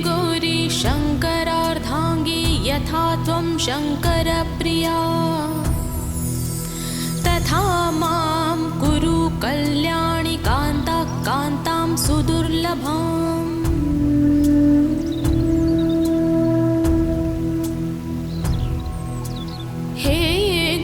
गौरी शङ्करार्धाङ्गी यथा त्वं शङ्करप्रिया तथा मां कुरु कल्याणि कान्ता कान्तां सुदुर्लभाम्। हे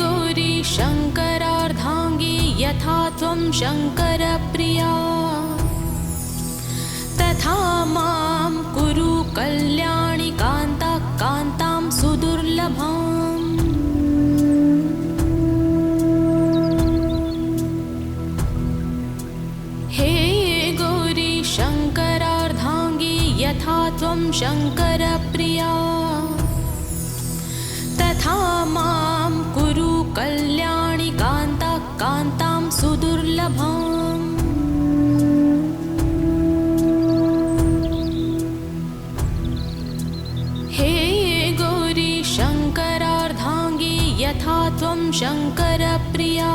गौरी शङ्करार्धाङ्गी यथा त्वं शङ्करप्रिया तथा मां कुरु कल्याणि कान्ता कान्तां सुदुर्लभाम्। हे गौरी शङ्करार्धाङ्गी यथा त्वं शङ्करप्रिया तथा मां कुरु कल्याणि कान्ता कान्तां सुदुर्लभाम्। हे गौरी शङ्करार्धाङ्गी यथा त्वं शङ्करप्रिया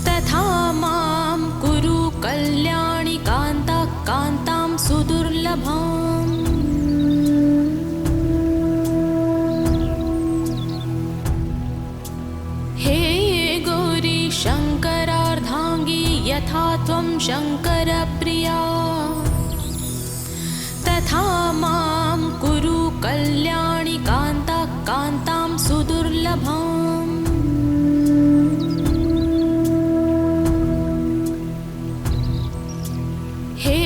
तथा मां कुरु कल्याणि कान्ता कान्तां सुदुर्लभाम्। हे गौरी शङ्करार्धाङ्गी यथा त्वं शङ्करप्रिया तथा मां कुरु कल्याणि कान्ता कान्तां सुदुर्लभाम्। हे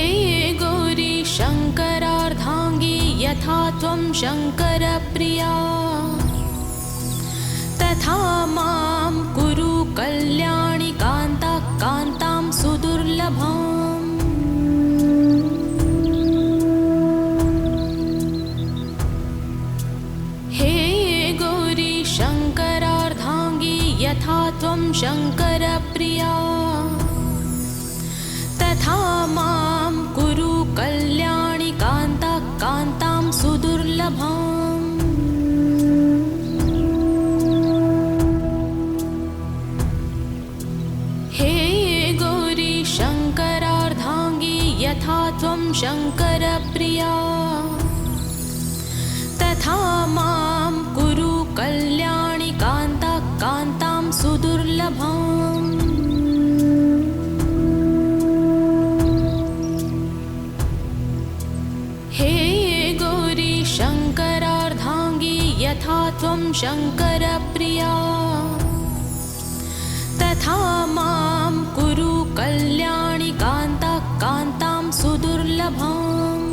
गौरी शङ्करार्धाङ्गी यथा त्वं शङ्करप्रिया तथा मां कुरु कल्याणि कान्ता कान्तां सुदुर्लभाम्। हे गौरी शङ्करार्धाङ्गी यथा त्वं शङ्करप्रिया तथा मां कुरु कल्याणि कान्ता कान्तां सुदुर्लभाम्। हे गौरी शङ्करार्धाङ्गी यथा त्वं शङ्करप्रिया तथा मां कुरु कल्याणि कान्ता कान्तां सुदुर्लभाम्। हे गौरी शङ्करार्धाङ्गी यथा त्वं शङ्करप्रिया तथा मां कुरु कल्याणि कान्ता कान्तां सुदुर्लभाम्।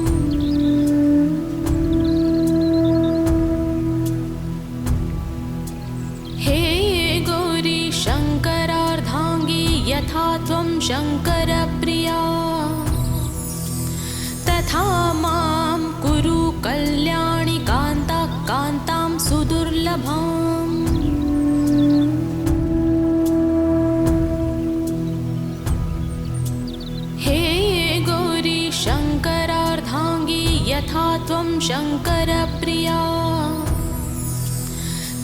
हे गौरी शङ्करार्धाङ्गी यथा त्वं शङ्करप्रिया तथा मां कुरु कल्याणि कान्ता कान्तां सुदुर्लभाम्। हे गौरी शङ्करार्धाङ्गी यथा त्वं शङ्करप्रिया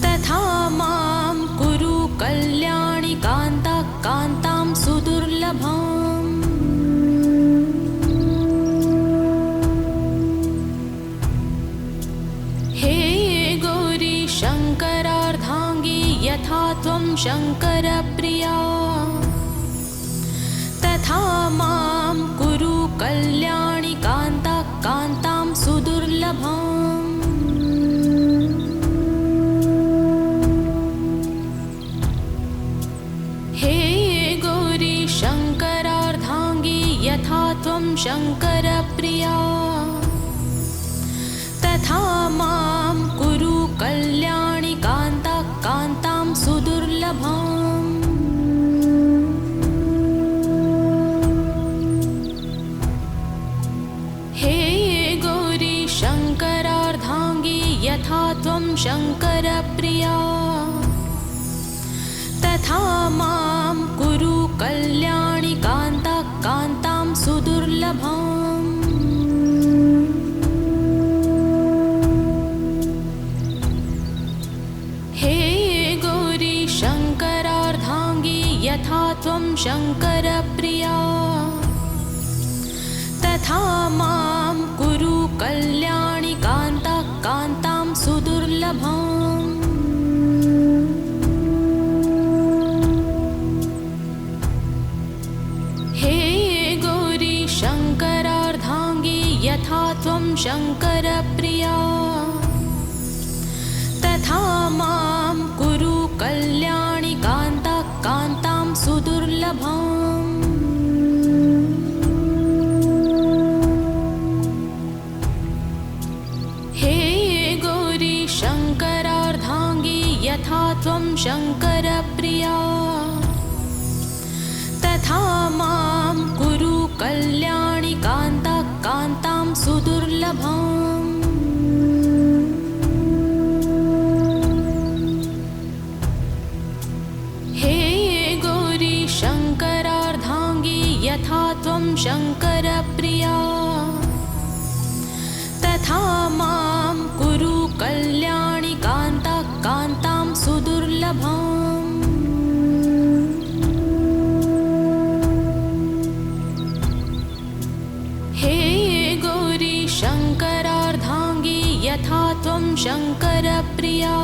तथा मां कुरु कल्याणि कान्ता कान्तां सुदुर्लभाम्। हे गौरी शङ्करार्धाङ्गी यथा त्वं शङ्करप्रिया तथा मां कुरु कल्याणि कान्ता कान्तां सुदुर्लभाम्। हे गौरी शङ्करार्धाङ्गी यथा त्वं शङ्करप्रिया तथा मां कुरु कल्याणि कान्ता कान्तां सुदुर्लभाम्। हे गौरी शङ्करार्धाङ्गी यथा त्वं शङ्करप्रिया तथा मां कुरु कल्याणि कान्ता कान्तां सुदुर्लभाम्। हे गौरी शङ्करार्धाङ्गी यथा त्वं शङ्करप्रिया तथा मां सुदुर्लभम्। हे गौरी शङ्करार्धाङ्गी यथा त्वं शङ्करप्रिया तथा मां कुरु कल्याणि कान्ता कान्तां सुदुर्लभम्। हे गौरी शङ्करार्धाङ्गी यथा त्वं शङ्करप्रिया तथा मां कुरु कल्याणि कान्ता कान्तां सुदुर्लभम्। हे गौरी शङ्करार्धाङ्गी यथा त्वं शङ्करप्रिया तथा मां कुरु कल्याणि कान्ता कान्तां सुदुर्लभम्। हे गौरी शङ्करार्धाङ्गी यथा त्वं शङ्करप्रिया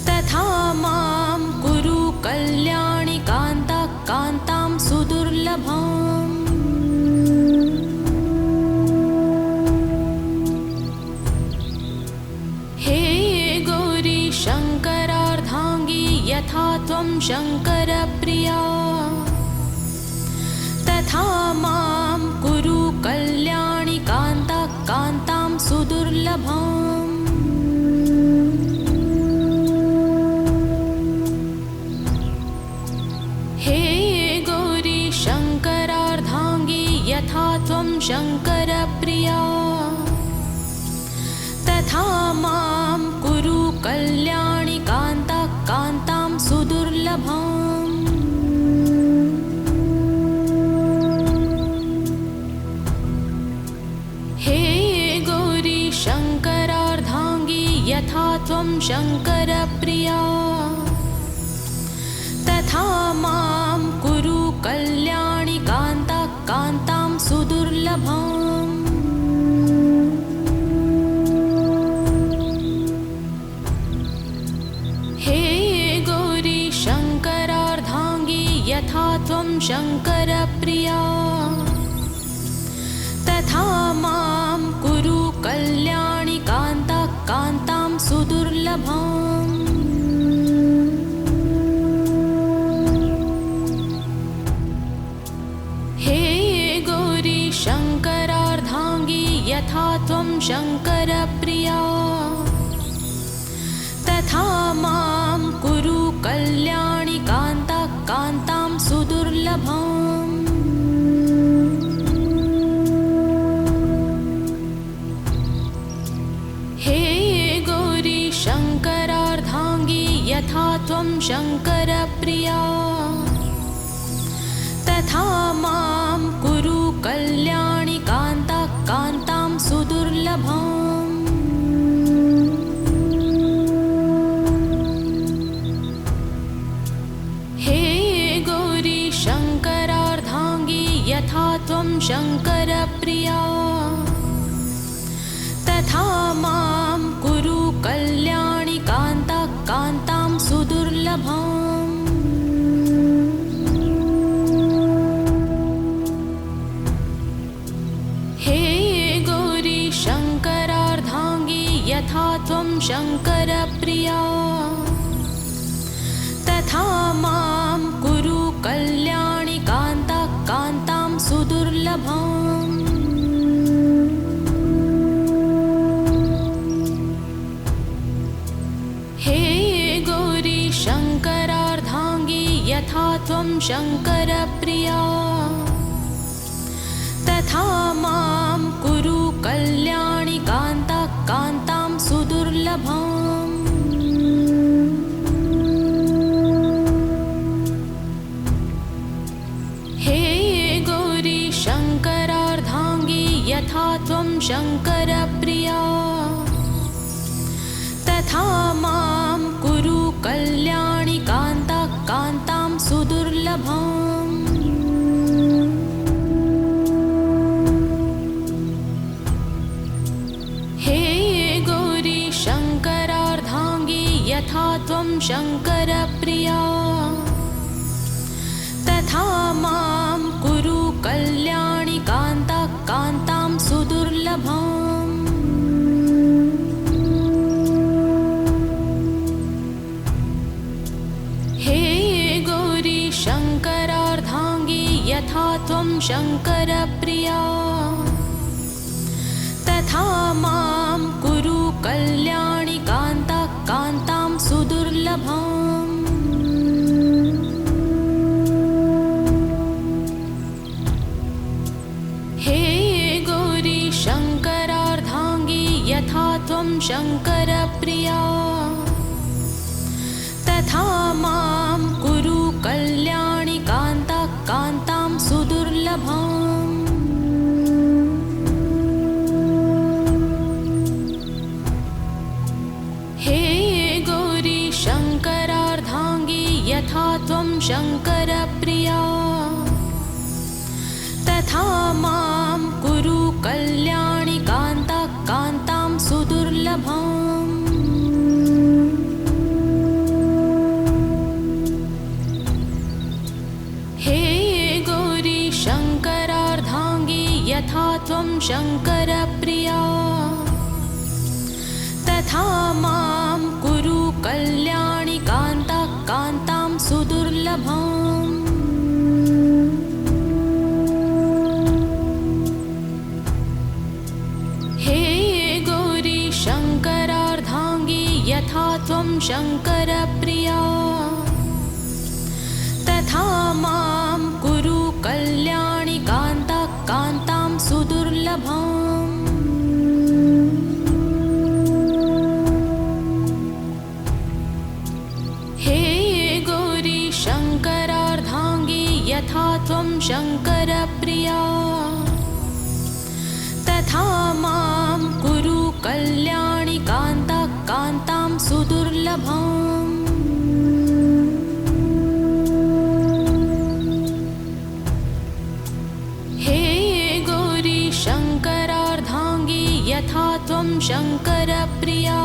तथा मां कुरु कल्याणि कान्ता कान्तां सुदुर्लभम्। हे गौरी शङ्करार्धाङ्गी यथा त्वं शङ्करप्रिया तथा मां कुरु कल्याणि कान्ता कान्तां सुदुर्लभम्। हे गौरी शङ्करार्धाङ्गी यथा त्वं शङ्करप्रिया तथा मां कुरु कल्याणि कान्ता कान्तां सुदुर्लभम्। हे गौरी शङ्करार्धाङ्गी यथा त्वं शङ्करप्रिया तथा मां कुरु कल्याणि कान्ता कान्तां सुदुर्लभम्। हे गौरी शङ्करार्धाङ्गी यथा त्वं शङ्करप्रिया तथा मां कुरु कल्याणि कान्ता कान्तां सुदुर्लभम्। हे गौरी शङ्करार्धाङ्गी यथा त्वं शङ्करप्रिया तथा मां कुरु कल्याणि कान्ता कान्तां सुदुर्लभम्। हे गौरी शङ्करार्धाङ्गी यथा त्वं शङ्करप्रिया तथा मां कुरु कल्याणि कान्ता कान्तां सुदुर्लभम्। हे गौरी शङ्करार्धाङ्गी यथा त्वं शङ्करप्रिया तथा मां कुरु कल्याणि कान्ता कान्तां सुदुर्लभम्। हे गौरी शङ्करार्धाङ्गी यथा त्वं शङ्करप्रिया तथा मां कुरु कल्याणि कान्ता कान्तां सुदुर्लभम्। हे गौरी शङ्करार्धाङ्गी यथा त्वं शङ्करप्रिया तथा मां कुरु कल्याणि कान्ता कान्तां सुदुर्लभम्। हे गौरी शङ्करार्धाङ्गी यथा त्वं शङ्करप्रिया तथा मां कुरु कल्याणि कान्ता कान्तां सुदुर्लभम्। हे गौरी शङ्करप्रिया तथा मां कुरु कल्याणि कान्ता कान्तां सुदुर्लभाम् हे गौरी शङ्करार्धाङ्गी यथा त्वं शङ्करप्रिया तथा मां कुरु कल्याणि कान्ता कान्तां सुदुर्लभाम् हे गौरी शङ्करार्धाङ्गी यथा त्वं शङ्करप्रिया तथा मां कुरु कल्याणि कान्ता कान्तां सुदुर्लभाम् हे गौरी शङ्करार्धाङ्गी यथा त्वं शङ्करप्रिया तथा मां कुरु कल्याणि कान्ता कान्तां सुदुर्लभाम् हे गौरी शङ्करार्धाङ्गी यथा त्वं शङ्करप्रिया तथा मां कुरु कल्याणि कान्ता कान्तां सुदुर्लभाम् हे गौरी शङ्करार्धाङ्गी यथा त्वं शङ्करप्रिया तथा मां कुरु कल्याणि कान्ता कान्तां सुदुर्लभाम् हे गौरी शङ्करार्धाङ्गी यथा त्वं शङ्करप्रिया तथा मां कुरु कल्याणि कान्ता कान्तां सुदुर्लभाम् हे गौरी शङ्करार्धाङ्गी यथा त्वं शङ्करप्रिया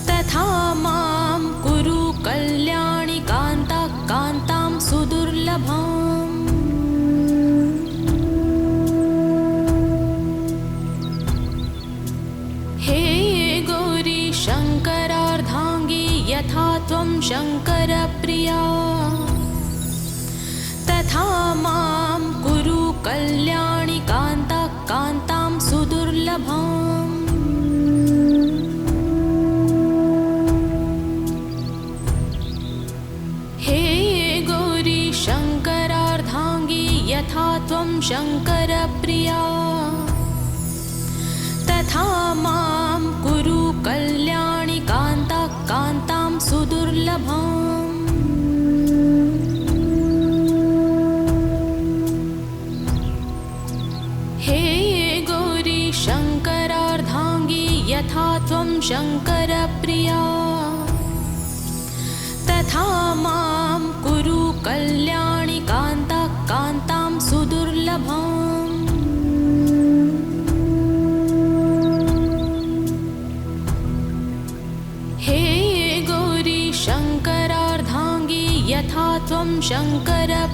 तथा मां कुरु कल्याणि कान्ता कान्तां सुदुर्लभाम् हे गौरी शङ्करार्धाङ्गी यथा त्वं शङ्करप्रिया तथा मां कुरु कल्याणि कान्ता कान्तां सुदुर्लभाम् हे गौरी शङ्करार्धाङ्गी यथा त्वं शङ्करप्रिया तथा मां कुरु कल्याणि कान्ता कान्तां सुदुर्लभाम् हे गौरी शङ्करार्धाङ्गी यथा त्वं शङ्करप्रिया तथा मां कुरु कल्याणि कान्ता कान्तां सुदुर्लभाम् हे गौरी शङ्करार्धाङ्गी यथा त्वं शङ्करप्रिया